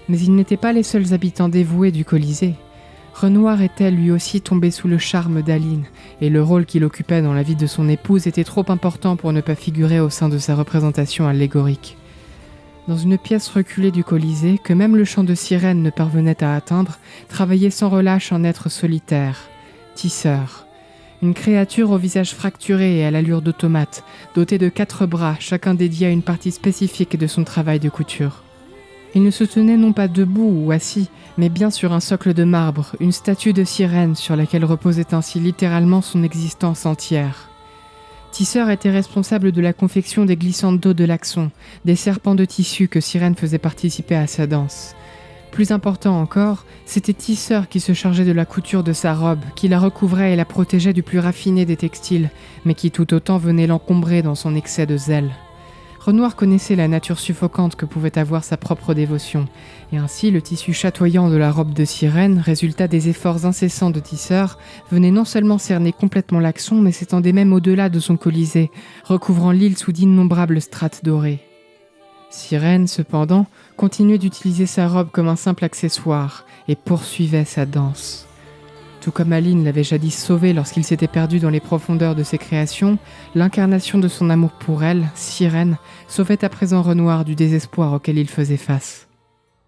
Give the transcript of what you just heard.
Mais ils n'étaient pas les seuls habitants dévoués du Colisée. Renoir était lui aussi tombé sous le charme d'Aline, et le rôle qu'il occupait dans la vie de son épouse était trop important pour ne pas figurer au sein de sa représentation allégorique. Dans une pièce reculée du Colisée, que même le chant de sirène ne parvenait à atteindre, travaillait sans relâche un être solitaire, Tisseur. Une créature au visage fracturé et à l'allure d'automate, dotée de 4 bras, chacun dédié à une partie spécifique de son travail de couture. Il ne se tenait non pas debout ou assis, mais bien sur un socle de marbre, une statue de sirène sur laquelle reposait ainsi littéralement son existence entière. Tisseur était responsable de la confection des glissantes d'eau de l'Axon, des serpents de tissu que Sirène faisait participer à sa danse. Plus important encore, c'était Tisseur qui se chargeait de la couture de sa robe, qui la recouvrait et la protégeait du plus raffiné des textiles, mais qui tout autant venait l'encombrer dans son excès de zèle. Renoir connaissait la nature suffocante que pouvait avoir sa propre dévotion, et ainsi le tissu chatoyant de la robe de sirène, résultat des efforts incessants de Tisseur, venait non seulement cerner complètement l'Axon, mais s'étendait même au-delà de son Colisée, recouvrant l'île sous d'innombrables strates dorées. Sirène, cependant, continuait d'utiliser sa robe comme un simple accessoire, et poursuivait sa danse. Tout comme Aline l'avait jadis sauvé lorsqu'il s'était perdu dans les profondeurs de ses créations, l'incarnation de son amour pour elle, Sirène, sauvait à présent Renoir du désespoir auquel il faisait face.